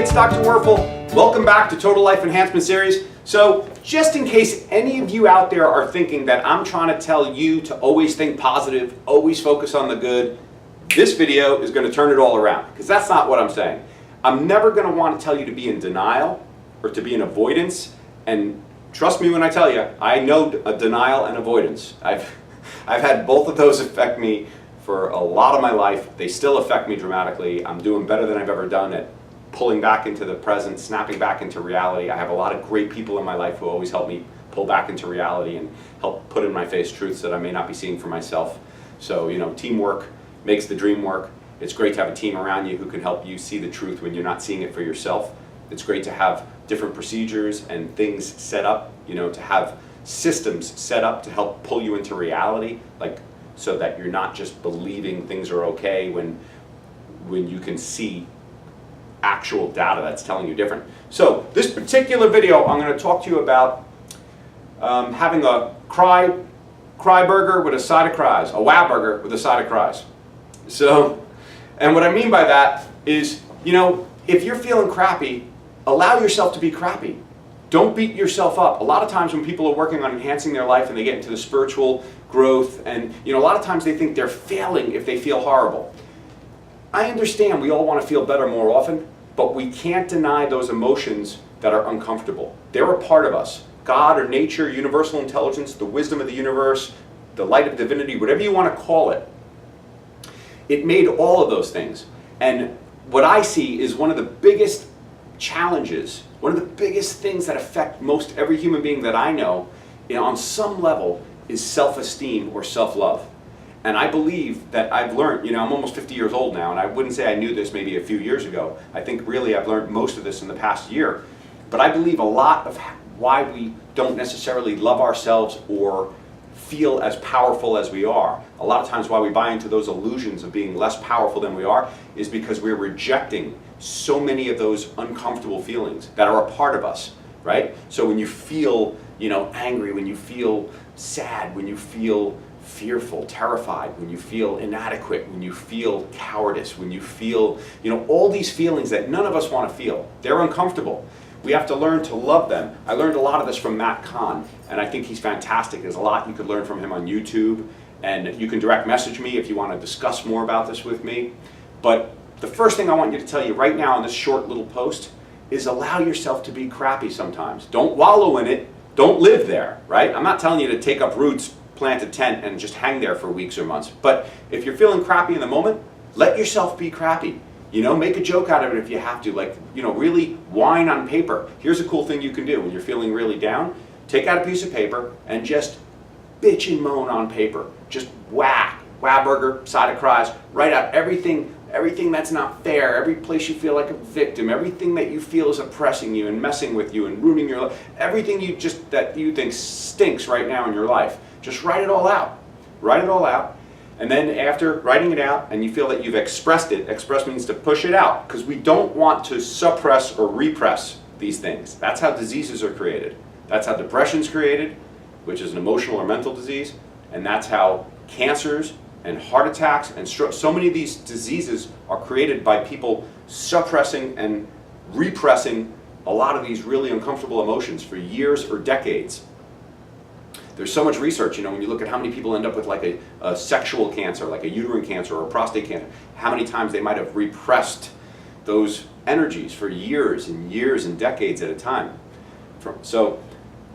it's Dr. Werfel. Welcome back to Total Life Enhancement Series. So, just in case any of you out there are thinking that I'm trying to tell you to always think positive, always focus on the good, this video is going to turn it all around, because that's not what I'm saying. I'm never going to want to tell you to be in denial or to be in avoidance, and trust me when I tell you, I know denial and avoidance. I've had both of those affect me for a lot of my life. They still affect me dramatically. I'm doing better than I've ever done at pulling back into the present, snapping back into reality. I have a lot of great people in my life who always help me pull back into reality and help put in my face truths that I may not be seeing for myself. So, you know, teamwork makes the dream work. It's great to have a team around you who can help you see the truth when you're not seeing it for yourself. It's great to have different procedures and things set up, you know, to have systems set up to help pull you into reality, like so that you're not just believing things are okay when you can see actual data that's telling you different. So this particular video, I'm going to talk to you about having a cry burger with a side of cries, a wow burger with a side of cries. So, and what I mean by that is, you know, if you're feeling crappy, allow yourself to be crappy. Don't beat yourself up. A lot of times when people are working on enhancing their life and they get into the spiritual growth, and you know, a lot of times they think they're failing if they feel horrible. I understand we all want to feel better more often, but we can't deny those emotions that are uncomfortable. They're a part of us. God or nature, universal intelligence, the wisdom of the universe, the light of divinity, whatever you want to call it, it made all of those things. And what I see is one of the biggest challenges, one of the biggest things that affect most every human being that I know, you know, on some level, is self-esteem or self-love. And I believe that I've learned, you know, I'm almost 50 years old now, and I wouldn't say I knew this maybe a few years ago. I think really I've learned most of this in the past year. But I believe a lot of why we don't necessarily love ourselves or feel as powerful as we are, a lot of times why we buy into those illusions of being less powerful than we are, is because we're rejecting so many of those uncomfortable feelings that are a part of us, right? So when you feel, you know, angry, when you feel sad, when you feel fearful, terrified, when you feel inadequate, when you feel cowardice, when you feel, you know, all these feelings that none of us want to feel, they're uncomfortable. We have to learn to love them. I learned a lot of this from Matt Kahn, and I think he's fantastic. There's a lot you could learn from him on YouTube, and you can direct message me if you want to discuss more about this with me. But the first thing I want you to tell you right now in this short little post is allow yourself to be crappy sometimes. Don't wallow in it. Don't live there, right? I'm not telling you to take up roots, plant a tent, and just hang there for weeks or months. But if you're feeling crappy in the moment, let yourself be crappy. You know, make a joke out of it if you have to. Like, you know, really whine on paper. Here's a cool thing you can do when you're feeling really down. Take out a piece of paper and just bitch and moan on paper. Just whack, wow burger, side of cries. Write out everything that's not fair, every place you feel like a victim, everything that you feel is oppressing you and messing with you and ruining your life, everything that you think stinks right now in your life. Just write it all out. Write it all out. And then after writing it out and you feel that you've expressed it, express means to push it out, because we don't want to suppress or repress these things. That's how diseases are created. That's how depression's created, which is an emotional or mental disease, and that's how cancers and heart attacks and stroke, so many of these diseases are created by people suppressing and repressing a lot of these really uncomfortable emotions for years or decades. There's so much research, you know, when you look at how many people end up with like a sexual cancer, like a uterine cancer or a prostate cancer, how many times they might have repressed those energies for years and years and decades at a time. So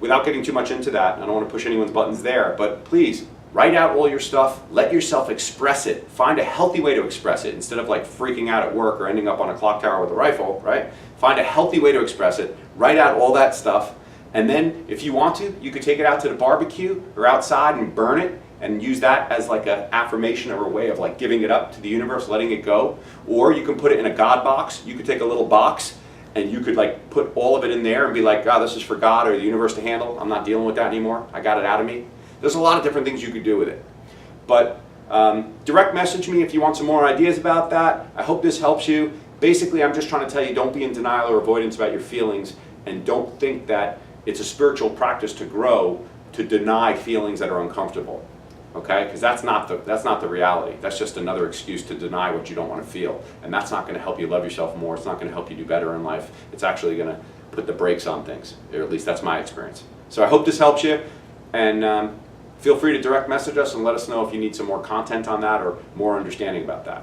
without getting too much into that, I don't want to push anyone's buttons there, but please write out all your stuff, let yourself express it. Find a healthy way to express it instead of like freaking out at work or ending up on a clock tower with a rifle, right? Find a healthy way to express it, write out all that stuff. And then, if you want to, you could take it out to the barbecue or outside and burn it and use that as like an affirmation or a way of like giving it up to the universe, letting it go. Or you can put it in a God box. You could take a little box and you could like put all of it in there and be like, God, this is for God or the universe to handle. I'm not dealing with that anymore. I got it out of me. There's a lot of different things you could do with it. But direct message me if you want some more ideas about that. I hope this helps you. Basically, I'm just trying to tell you, don't be in denial or avoidance about your feelings, and don't think that it's a spiritual practice to grow to deny feelings that are uncomfortable. Okay, because that's not the reality. That's just another excuse to deny what you don't want to feel, and that's not going to help you love yourself more. It's not going to help you do better in life. It's actually going to put the brakes on things, or at least that's my experience. So I hope this helps you, and feel free to direct message us and let us know if you need some more content on that or more understanding about that.